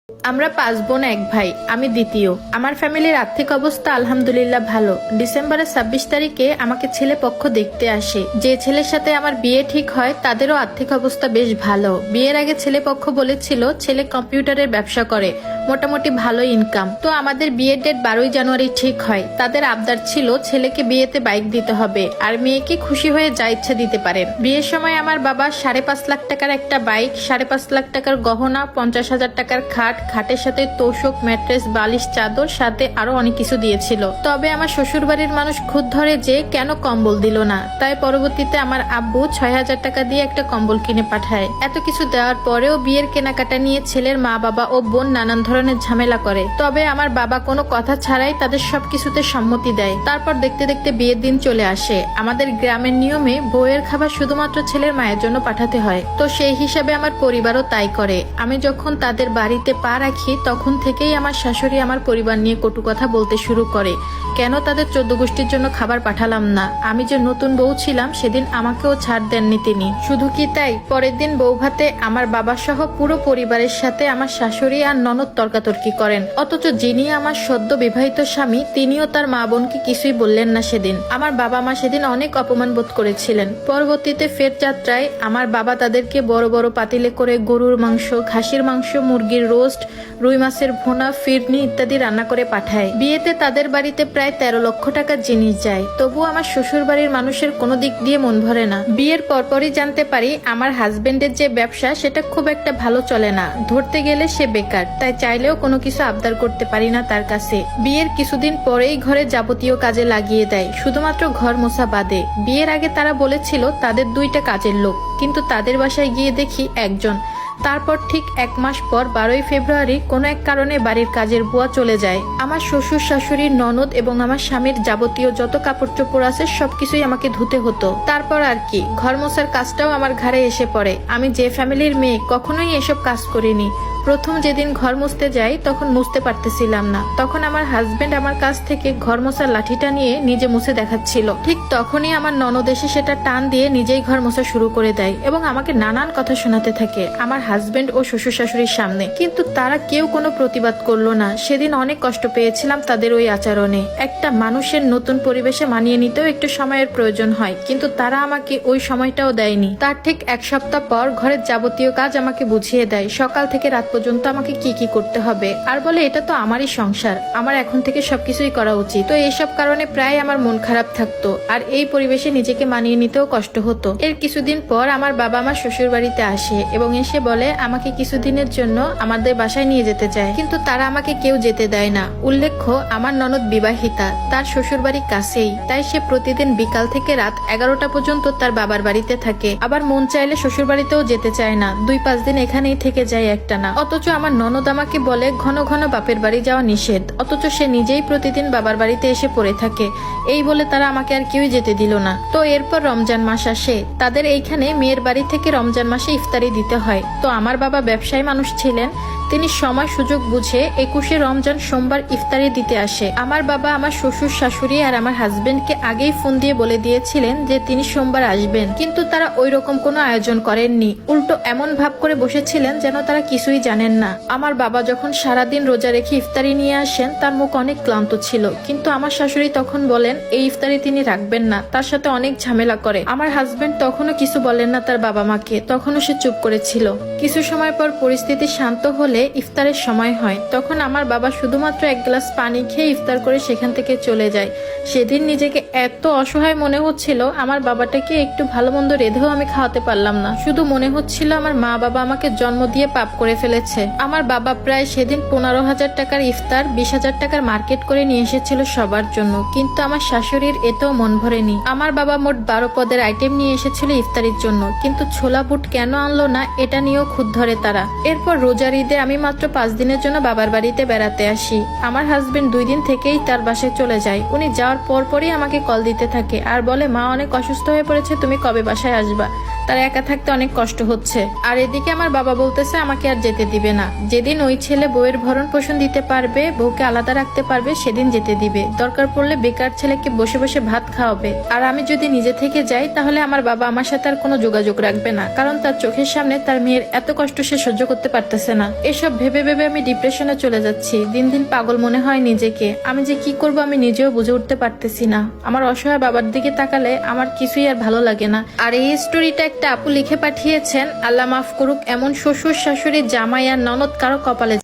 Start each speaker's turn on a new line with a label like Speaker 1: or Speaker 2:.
Speaker 1: আমরা 5 বোন 1 ভাই, আমি দ্বিতীয়। আমার ফ্যামিলির আর্থিক অবস্থা আলহামদুলিল্লাহ ভালো। ডিসেম্বরের 26 তারিখে আমাকে ছেলে পক্ষ দেখতে আসে। যে ছেলের সাথে আমার বিয়ে ঠিক হয় তাদেরও আর্থিক অবস্থা বেশ ভালো। বিয়ের আগে ছেলে পক্ষ বলেছিল ছেলে কম্পিউটারের ব্যবসা করে, মোটামুটি ভালো ইনকাম। তো আমাদের বিয়ের ডেট 12 জানুয়ারি ঠিক হয়। তাদের আবদার ছিল ছেলেকে বিয়েতে বাইক দিতে হবে আর মেয়েকে খুশি হয়ে যা ইচ্ছা দিতে পারেন। বিয়ের সময় আমার বাবা 5.5 লাখ টাকার একটা বাইক, 5.5 লাখ টাকার গহনা, 50,000 টাকার খাট, খাটের সাথে তোষক, ম্যাট্রেস, বালিশ, চাদর, সাথে আরো অনেক কিছু দিয়েছিল। তবে আমার শ্বশুর বাড়ির মানুষ খুদ ধরে যে কেন কম্বল দিল না, তাই পরবর্তীতে আমার আব্বু 6,000 টাকা দিয়ে একটা কম্বল কিনে পাঠায়। এত কিছু দেওয়ার পরেও বিয়ের কেনাকাটা নিয়ে ছেলের মা বাবা ও বোন নানান ধরনের ঝামেলা করে। তবে আমার বাবা কোনো কথা ছাড়াই তাদের সবকিছুতে সম্মতি দেয়। তারপর দেখতে দেখতে বিয়ের দিন চলে আসে। আমাদের গ্রামের নিয়মে বউয়ের খাবার শুধুমাত্র ছেলের মায়ের জন্য পাঠাতে হয়, তো সেই হিসাবে আমার পরিবারও তাই করে। আমি যখন তাদের বাড়িতে পা রাখি তখন থেকেই আমার শাশুড়ি আমার পরিবার নিয়ে কটু কথা বলতে শুরু করে। কেন তাদের 14 গোষ্ঠীর জন্য খাবার পাঠালাম না? আমি যে নতুন বউ ছিলাম সেদিন আমাকেও ছাড় দেননি তিনি। শুধু কি তাই, পরের দিন বউ ভাতে আমার বাবা সহ পুরো পরিবারের সাথে আমার শাশুড়ি আর ননদ তর্কাতর্কি করেন। অথচ যিনি আমার সদ্য বিবাহিত স্বামী তিনিও তার মা বোনকে কিছুই বললেন না সেদিন। আমার বাবা মা সেদিন অনেক অপমান বোধ করেছিলেন। পরবর্তীতে ফের যাত্রায় আমার বাবা তাদেরকে বড় বড় পাতিলে করে গরুর মাংস, খাসির মাংস, মুরগির রোস্ট, রুই মাছের ভুনা, ফিরনি ইত্যাদি রান্না করে পাঠায়। বিয়েতে তাদের বাড়িতে প্রায় 13 লক্ষ টাকার জিনিস যায়। তবু আমার শ্বশুর বাড়ির মানুষের কোনো দিক দিয়ে মন ভরে না। বিয়ের পরপরই জানতে পারি আমার হাজবেন্ডের যে ব্যবসা সেটা খুব একটা ভালো চলে না। ধরতে গেলে সে বেকার, তাই চাইলেও কোনো কিছু আবদার করতে পারি না তার কাছে। বিয়ের কিছুদিন পরেই ঘরে যাবতীয় কাজে লাগিয়ে দেয়, শুধুমাত্র ঘর মোছা বাদে। বিয়ের আগে তারা বলেছিল তাদের 2টা কাজের লোক, কিন্তু তাদের বাসায় গিয়ে দেখি একজন। তারপর ঠিক 1 মাস পর 12ই ফেব্রুয়ারি কোনো এক কারণে বাড়ির কাজের বুয়া চলে যায়। আমার শ্বশুর শাশুড়ির ননদ এবং আমার স্বামীর যাবতীয় যত কাপড় চোপড় আছে সবকিছুই আমাকে ধুতে হতো। তারপর আর কি, ঘর মোছার কাজটাও আমার ঘাড়ে এসে পড়ে। আমি যে ফ্যামিলির মেয়ে কখনোই এসব কাজ করিনি। প্রথম যেদিন ঘর মুছতে যাই তখন মুছতে পারতেছিলাম না। তখন আমার হাজবেন্ড আমার কাছ থেকে ঘর মোছার লাঠিটা নিয়ে নিজে মুছে দেখাচ্ছিল। ঠিক তখনই আমার ননদ এসে সেটা টান দিয়ে নিজেই ঘর মোছা শুরু করে দেয় এবং আমাকে নানান কথা শোনাতে থাকে আমার হাজবেন্ড ও শ্বশুর শাশুড়ির সামনে। কিন্তু তারা কেউ কোনো প্রতিবাদ করলো না। সেদিন অনেক কষ্ট পেয়েছিলাম তাদের ওই আচরণে। একটা মানুষের নতুন পরিবেশে মানিয়ে নিতেও একটু সময়ের প্রয়োজন হয়, কিন্তু তারা আমাকে ওই সময়টাও দেয়নি। তার ঠিক 1 সপ্তাহ পর ঘরের যাবতীয় কাজ আমাকে বুঝিয়ে দেয়, সকাল থেকে রাত পর্যন্ত আমাকে কি কি করতে হবে, আর বলে এটা তো আমারই সংসার, আমার এখন থেকে সবকিছুই করা উচিত। তো এইসব কারণে প্রায় আমার মন খারাপ থাকতো আর এই পরিবেশে নিজেকে মানিয়ে নিতেও কষ্ট হতো। এর কিছুদিন পর আমার বাবা আমার শ্বশুর বাড়িতে আসে এবং এসে বলে আমাকে কিছুদিনের জন্য আমাদের বাসায় নিয়ে যেতে চায়, কিন্তু তারা আমাকে কেউ যেতে দেয় না। উল্লেখ্য আমার ননদ বিবাহিতা, তার শ্বশুর বাড়ি কাছেই, তাই সে প্রতিদিন বিকাল থেকে রাত 11টা পর্যন্ত তার বাবার বাড়িতে থাকে। আবার মন চাইলে শ্বশুর বাড়িতেও যেতে চায় না, 2-5 দিন এখানেই থেকে যায় একটানা। অথচ আমার ননদ আমাকে বলে ঘন ঘন বাপের বাড়ি যাওয়া নিষেধ, অথচ সে নিজেই প্রতিদিন বাবার বাড়িতে এসে পড়ে থাকে। এই বলে তারা আমাকে আর কেউই যেতে দিল না। তো এরপর রমজান মাস আসে। তাদের এইখানে মেয়ের বাড়ি থেকে রমজান মাসে ইফতারি দিতে হয়। তো আমার বাবা ব্যবসায়ী মানুষ ছিলেন, তিনি সময় সুযোগ বুঝে 21শে রমজান সোমবার ইফতারি দিতে আসে। আমার বাবা আমার শ্বশুর শাশুড়ি আর আমার হাজবেন্ডকে আগেই ফোন দিয়ে বলে দিয়েছিলেন যে তিনি সোমবার আসবেন, কিন্তু তারা ওই রকম কোনো আয়োজন করেননি। উল্টো এমন ভাব করে বসেছিলেন যেন তারা কিছুই জানেন না। আমার বাবা যখন সারাদিন রোজা রেখে ইফতারি নিয়ে আসেন তার মুখ অনেক ক্লান্ত ছিল, কিন্তু আমার শাশুড়ি তখন বলেন এই ইফতারি তিনি রাখবেন না, তার সাথে অনেক ঝামেলা করে। আমার হাজবেন্ড তখনও কিছু বলেন না তার বাবা মাকে, তখনও সে চুপ করেছিল। কিছু সময় পর পরিস্থিতি শান্ত হলে ইফতারের সময় হয়। তখন আমার বাবা শুধুমাত্র 1 গ্লাস পানি খেয়ে ইফতার করে সেখান থেকে চলে যায়। সেদিন নিজেকে এত অসহায় মনে হচ্ছিল, আমার বাবাটাকে একটু ভালো মন্দ রেঁধেও আমি খাওয়াতে পারলাম না। শুধু মনে হচ্ছিল আমার মা বাবা আমাকে জন্ম দিয়ে পাপ করে ফেলেছে। আমার বাবা প্রায় সেদিন 15,000 টাকার ইফতার, 20,000 টাকার মার্কেট করে নিয়ে এসেছিল সবার জন্য, কিন্তু আমার শাশুড়ির এতেও মন ভরেনি। আমার বাবা মোট 12 পদের আইটেম নিয়ে এসেছিল ইফতারির জন্য, কিন্তু ছোলা বুট কেন আনলো না এটা নিয়েও খুদ ধরে তারা। এরপর রোজার ঈদে আমি মাত্র 5 দিনের জন্য বাবার বাড়িতে বেড়াতে আসি। আমার হাজবেন্ড 2 দিন থেকেই তার বাসায় চলে যায়। উনি যাওয়ার পরপরই আমাকে কল দিতে থাকে আর বলে মা অনেক অসুস্থ হয়ে পড়েছে, তুমি কবে বাসায় আসবা। তার একা থাকতে অনেক কষ্ট হচ্ছে। আর এদিকে আমার বাবা বলতেছে আমাকে আর যেতে দিবে না। যেদিন ওই ছেলে বউয়ের ভরণ পোষণ দিতে পারবে, বউকে আলাদা রাখতে পারবে, সেদিন যেতে দিবে। দরকার পড়লে বেকার ছেলেকে বসে বসে ভাত খাওয়াবে। আর আমি যদি নিজে থেকে যাই তাহলে আমার বাবা আমার সাথে আর কোনো যোগাযোগ রাখবে না, কারণ তার চোখের সামনে তার মেয়ের এত কষ্ট সে সহ্য করতে পারতেছে না। এসব ভেবে ভেবে আমি ডিপ্রেশনে চলে যাচ্ছি। দিন দিন পাগল মনে হয় নিজেকে। আমি যে কি করব আমি নিজেও বুঝে উঠতে পারতেছি না। আমার অসহায় বাবার দিকে তাকালে আমার কিছুই আর ভালো লাগে না। আর এই স্টোরিটা একটা আপু লিখে পাঠিয়েছেন। আল্লাহ মাফ করুক, এমন শ্বশুর শাশুড়ি জামাই আর ননদ কারো কপালে